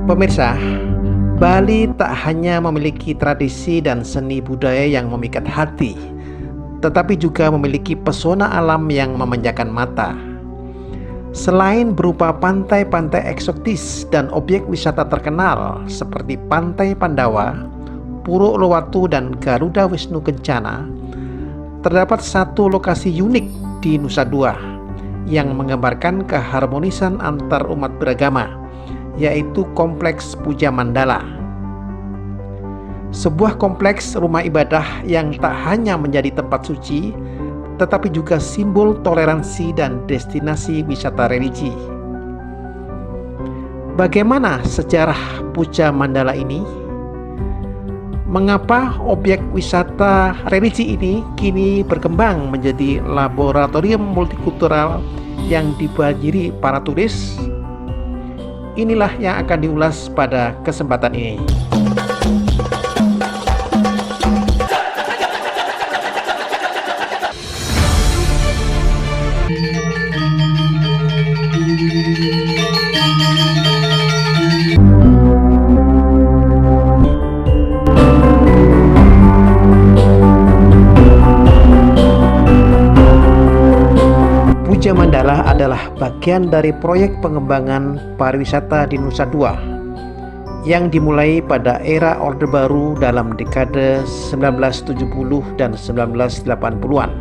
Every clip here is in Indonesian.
Pemirsa, Bali tak hanya memiliki tradisi dan seni budaya yang memikat hati, tetapi juga memiliki pesona alam yang memanjakan mata. Selain berupa pantai-pantai eksotis dan objek wisata terkenal seperti Pantai Pandawa, Puro Uluwatu, dan Garuda Wisnu Kencana, terdapat satu lokasi unik di Nusa Dua yang menggambarkan keharmonisan antar umat beragama, yaitu Kompleks Puja Mandala. Sebuah kompleks rumah ibadah yang tak hanya menjadi tempat suci, tetapi juga simbol toleransi dan destinasi wisata religi. Bagaimana sejarah Puja Mandala ini? Mengapa objek wisata religi ini kini berkembang menjadi laboratorium multikultural yang dibanjiri para turis? Inilah yang akan diulas pada kesempatan ini. Puja Mandala adalah bagian dari proyek pengembangan pariwisata di Nusa Dua yang dimulai pada era Orde Baru dalam dekade 1970 dan 1980-an.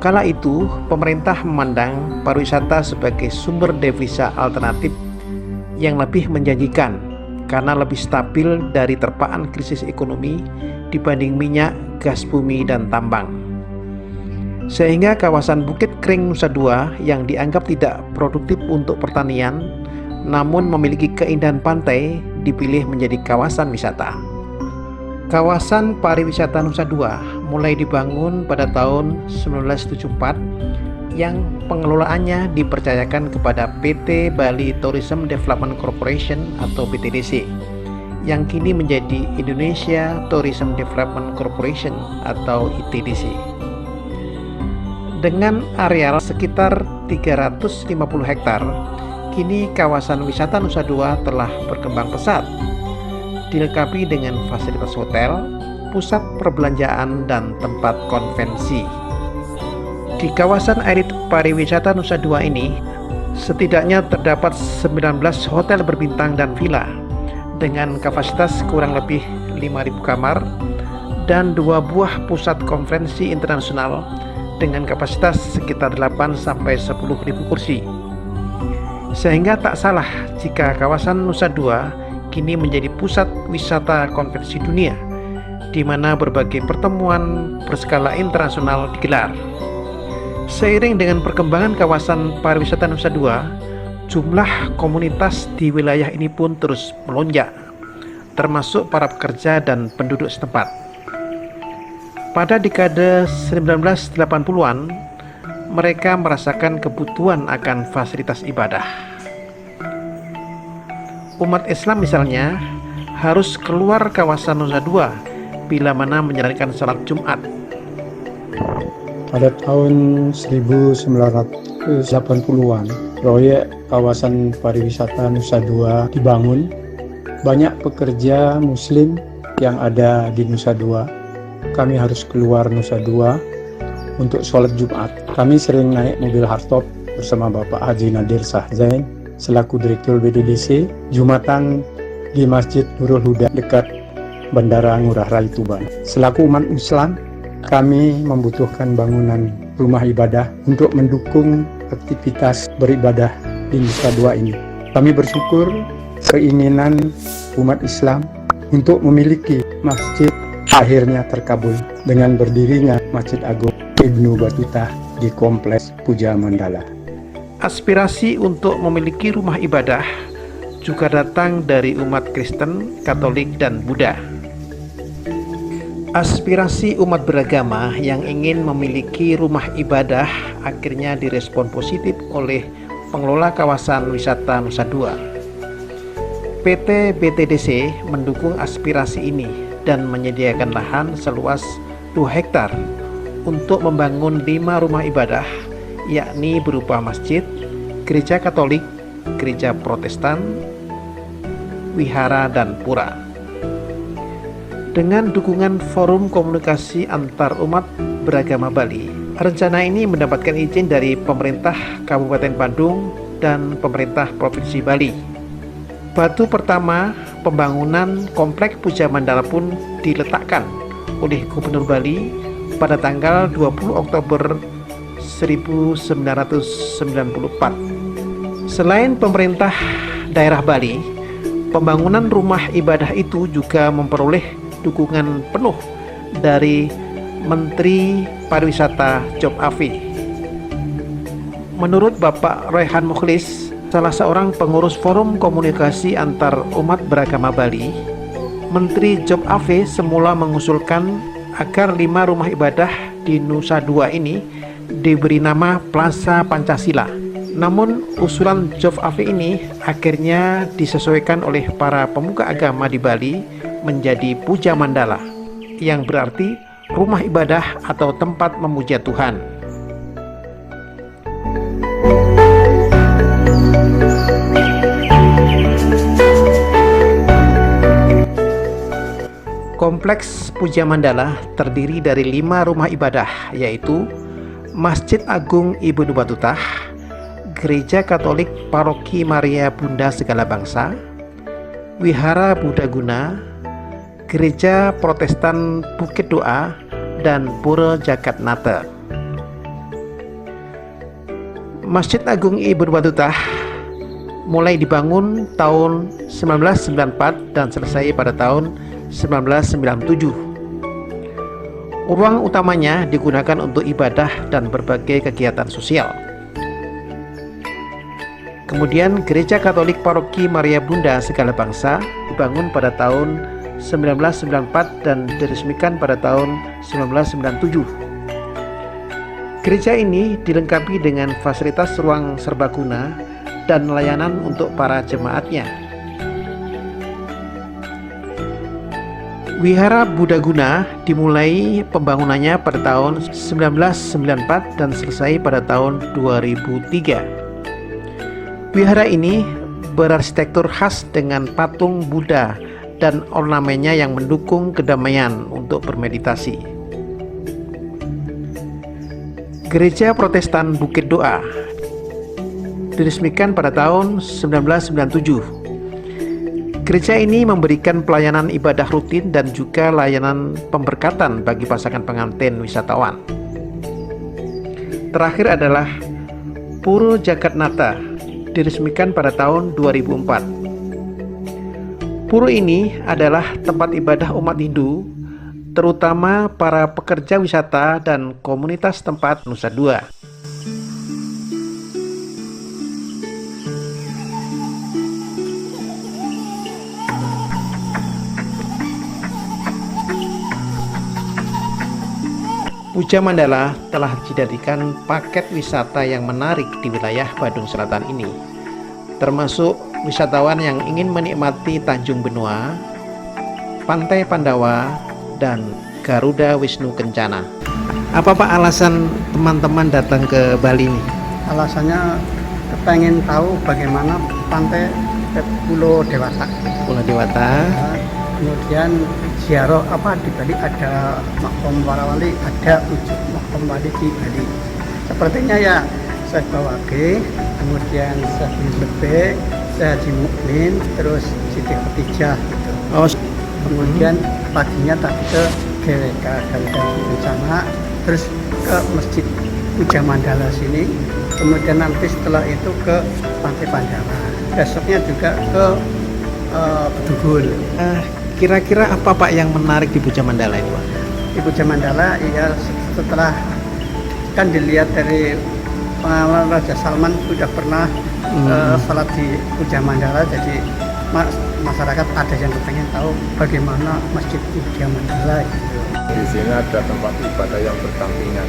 Kala itu, pemerintah memandang pariwisata sebagai sumber devisa alternatif yang lebih menjanjikan karena lebih stabil dari terpaan krisis ekonomi dibanding minyak, gas bumi, dan tambang. Sehingga kawasan Bukit Kering Nusa Dua yang dianggap tidak produktif untuk pertanian namun memiliki keindahan pantai dipilih menjadi kawasan wisata. Kawasan pariwisata Nusa Dua mulai dibangun pada tahun 1974 yang pengelolaannya dipercayakan kepada PT Bali Tourism Development Corporation atau BTDC yang kini menjadi Indonesia Tourism Development Corporation atau ITDC. Dengan areal sekitar 350 hektar, kini kawasan wisata Nusa Dua telah berkembang pesat, dilengkapi dengan fasilitas hotel, pusat perbelanjaan, dan tempat konvensi. Di kawasan elit pariwisata Nusa Dua ini, setidaknya terdapat 19 hotel berbintang dan villa dengan kapasitas kurang lebih 5.000 kamar dan 2 buah pusat konferensi internasional dengan kapasitas sekitar 8-10.000 kursi. Sehingga tak salah jika kawasan Nusa Dua kini menjadi pusat wisata konvensi dunia, di mana berbagai pertemuan berskala internasional digelar. Seiring dengan perkembangan kawasan pariwisata Nusa Dua, jumlah komunitas di wilayah ini pun terus melonjak, termasuk para pekerja dan penduduk setempat. Pada dekade 1980-an, mereka merasakan kebutuhan akan fasilitas ibadah. Umat Islam misalnya harus keluar kawasan Nusa Dua bila mana menjalankan salat Jumat. Pada tahun 1980-an, proyek kawasan pariwisata Nusa Dua dibangun. Banyak pekerja Muslim yang ada di Nusa Dua. Kami harus keluar Nusa Dua untuk sholat Jumat. Kami sering naik mobil hardtop bersama Bapak Haji Nadir Sahzain selaku Direktur BDDC, Jumatan di Masjid Nurul Huda dekat Bandara Ngurah Rai Tuban. Selaku umat Islam, kami membutuhkan bangunan rumah ibadah untuk mendukung aktivitas beribadah di Nusa Dua ini. Kami bersyukur keinginan umat Islam untuk memiliki masjid akhirnya terkabul dengan berdirinya Masjid Agung Ibnu Battuta di Kompleks Puja Mandala. Aspirasi untuk memiliki rumah ibadah juga datang dari umat Kristen, Katolik, dan Buddha. Aspirasi umat beragama yang ingin memiliki rumah ibadah akhirnya direspon positif oleh pengelola kawasan wisata Nusa Dua. PT BTDC mendukung aspirasi ini dan menyediakan lahan seluas 2 hektar untuk membangun 5 rumah ibadah, yakni berupa masjid, gereja Katolik, gereja Protestan, wihara, dan pura. Dengan dukungan Forum Komunikasi Antar Umat Beragama Bali, rencana ini mendapatkan izin dari pemerintah Kabupaten Bandung dan pemerintah Provinsi Bali. Batu pertama pembangunan Kompleks Puja Mandala pun diletakkan oleh Gubernur Bali pada tanggal 20 Oktober 1994. Selain pemerintah daerah Bali, pembangunan rumah ibadah itu juga memperoleh dukungan penuh dari Menteri Pariwisata Job Afi. Menurut Bapak Rehan Mukhlis, salah seorang pengurus Forum Komunikasi Antar Umat Beragama Bali, Menteri Job Afi semula mengusulkan agar 5 rumah ibadah di Nusa Dua ini diberi nama Plaza Pancasila. Namun usulan Job Afi ini akhirnya disesuaikan oleh para pemuka agama di Bali menjadi Puja Mandala, yang berarti rumah ibadah atau tempat memuja Tuhan. Kompleks Puja Mandala terdiri dari 5 rumah ibadah, yaitu Masjid Agung Ibnu Batutah, Gereja Katolik Paroki Maria Bunda Segala Bangsa, Wihara Buddhaguna, Gereja Protestan Bukit Doa, dan Pura Jagatnata. Masjid Agung Ibnu Batutah mulai dibangun tahun 1994 dan selesai pada tahun 1997. Ruang utamanya digunakan untuk ibadah dan berbagai kegiatan sosial. Kemudian Gereja Katolik Paroki Maria Bunda Segala Bangsa dibangun pada tahun 1994 dan diresmikan pada tahun 1997. Gereja ini dilengkapi dengan fasilitas ruang serbaguna dan layanan untuk para jemaatnya. Wihara Buddhaguna dimulai pembangunannya pada tahun 1994 dan selesai pada tahun 2003. Wihara ini berarsitektur khas dengan patung Buddha dan ornamennya yang mendukung kedamaian untuk bermeditasi. Gereja Protestan Bukit Doa diresmikan pada tahun 1997. Gereja ini memberikan pelayanan ibadah rutin dan juga layanan pemberkatan bagi pasangan pengantin wisatawan. Terakhir adalah Pura Jagatnata, diresmikan pada tahun 2004. Pura ini adalah tempat ibadah umat Hindu, terutama para pekerja wisata dan komunitas tempat Nusa Dua. Puja Mandala telah dijadikan paket wisata yang menarik di wilayah Badung Selatan ini, termasuk wisatawan yang ingin menikmati Tanjung Benua, Pantai Pandawa, dan Garuda Wisnu Kencana. Apa Pak alasan teman-teman datang ke Bali ini? Alasannya pengen tahu bagaimana pantai Pulau Dewata. Pulau Dewata. Kemudian ziarah di Bali ada makom para wali, ada wujud makom wali di Bali. Sepertinya ya saya bawa kemudian saya lebih saya Haji Mukmin, terus Siti Khadijah gitu. Oh. Kemudian paginya tadi ke GWK Garuda Kencana, terus ke Masjid Puja Mandala sini, kemudian nanti setelah itu ke Pantai Pandawa, besoknya juga ke Bedugul. Kira-kira apa Pak yang menarik di Puja Mandala ini Pak? Di Puja Mandala ya setelah kan dilihat dari pengalaman Raja Salman sudah pernah salat di Puja Mandala, jadi masyarakat ada yang pengen tahu bagaimana Masjid Puja Mandala gitu. Di sini ada tempat ibadah yang berdampingan,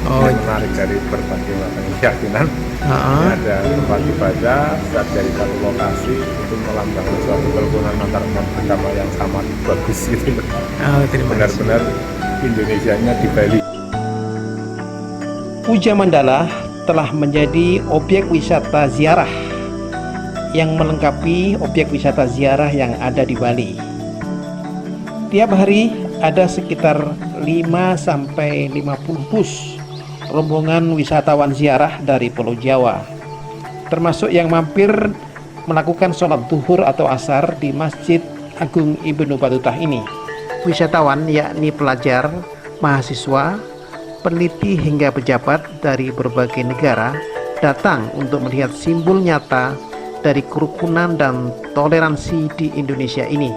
yang menarik dari berbagai macam keyakinan. Ini ada tempat ibadah dari satu lokasi untuk melambangkan suatu kerukunan antar umat beragama yang sama bagus gitu. Benar-benar Indonesianya di Bali. Puja Mandala telah menjadi objek wisata ziarah yang melengkapi objek wisata ziarah yang ada di Bali. Tiap hari ada sekitar 5-50 bus rombongan wisatawan ziarah dari Pulau Jawa, termasuk yang mampir melakukan sholat zuhur atau asar di Masjid Agung Ibnu Battuta ini. Wisatawan yakni pelajar, mahasiswa, peneliti hingga pejabat dari berbagai negara datang untuk melihat simbol nyata dari kerukunan dan toleransi di Indonesia ini.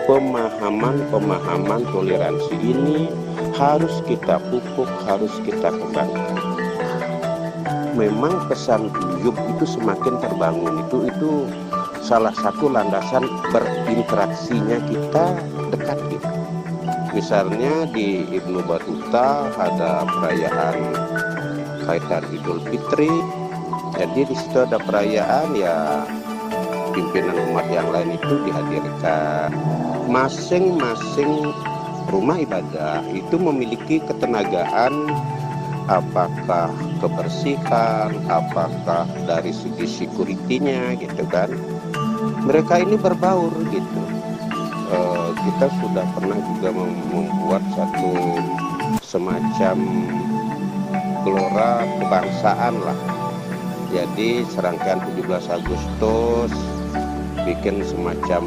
Pemahaman toleransi ini harus kita pupuk, harus kita kembangkan. Memang pesan guyub itu semakin terbangun, itu salah satu landasan berinteraksinya kita dekat gitu. Misalnya di Ibnu Battuta ada perayaan kaitan Idul Fitri, jadi di situ ada perayaan, ya pimpinan umat yang lain itu dihadirkan. Masing-masing rumah ibadah itu memiliki ketenagaan, apakah kebersihan, apakah dari segi security-nya gitu kan. Mereka ini berbaur gitu. Kita sudah pernah juga membuat satu semacam gelora kebangsaan lah. Jadi serangkaian 17 Agustus bikin semacam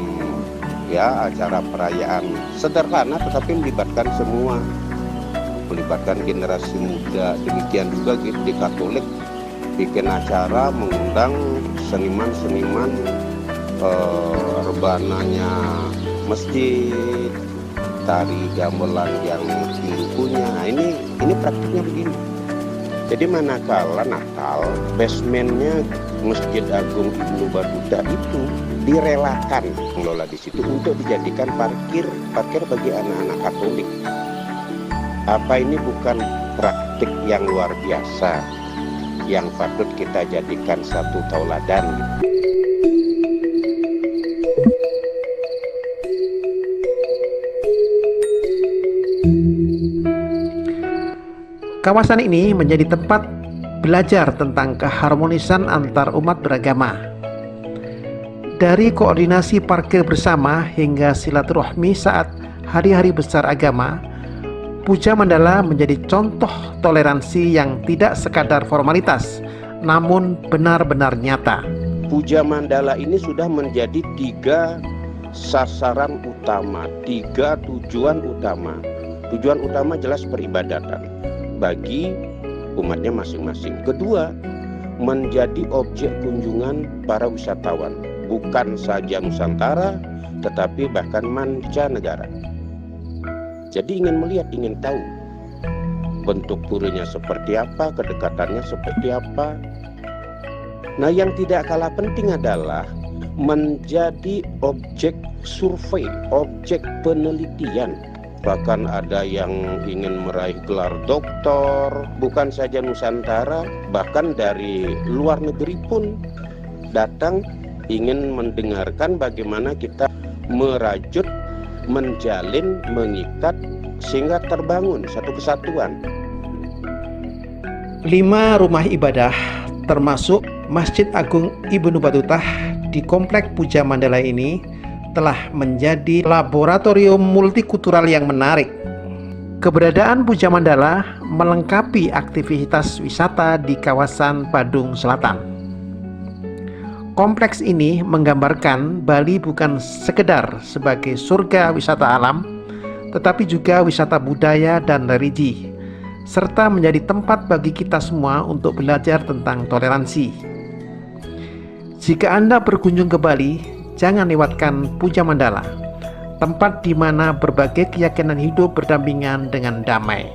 ya acara perayaan sederhana tetapi melibatkan semua, melibatkan generasi muda. Demikian juga di Katolik bikin acara mengundang seniman-seniman rebananya masjid, tari gamelan yang punya. Nah, ini praktiknya begini. Jadi manakala Natal, basementnya Masjid Agung Ibnu Battuta itu direlakan mengelola di situ untuk dijadikan parkir bagi anak-anak Katolik. Apa ini bukan praktik yang luar biasa yang patut kita jadikan satu tauladan? Kawasan ini menjadi tempat belajar tentang keharmonisan antar umat beragama. Dari koordinasi parkir bersama hingga silaturahmi saat hari-hari besar agama, Puja Mandala menjadi contoh toleransi yang tidak sekadar formalitas, namun benar-benar nyata. Puja Mandala ini sudah menjadi 3 sasaran utama, 3 tujuan utama. Tujuan utama jelas peribadatan bagi umatnya masing-masing. Kedua, menjadi objek kunjungan para wisatawan, bukan saja Nusantara tetapi bahkan mancanegara. Jadi ingin melihat, ingin tahu bentuk puranya seperti apa, kedekatannya seperti apa. Nah, yang tidak kalah penting adalah menjadi objek survei, objek penelitian. Bahkan ada yang ingin meraih gelar doktor, bukan saja Nusantara, bahkan dari luar negeri pun datang ingin mendengarkan bagaimana kita merajut, menjalin, mengikat sehingga terbangun satu kesatuan. 5 rumah ibadah termasuk Masjid Agung Ibnu Battuta di Komplek Puja Mandala ini telah menjadi laboratorium multikultural yang menarik. Keberadaan Puja Mandala melengkapi aktivitas wisata di kawasan Badung Selatan. Kompleks ini menggambarkan Bali bukan sekedar sebagai surga wisata alam, tetapi juga wisata budaya dan religi, serta menjadi tempat bagi kita semua untuk belajar tentang toleransi. Jika Anda berkunjung ke Bali, jangan lewatkan Puja Mandala, tempat di mana berbagai keyakinan hidup berdampingan dengan damai.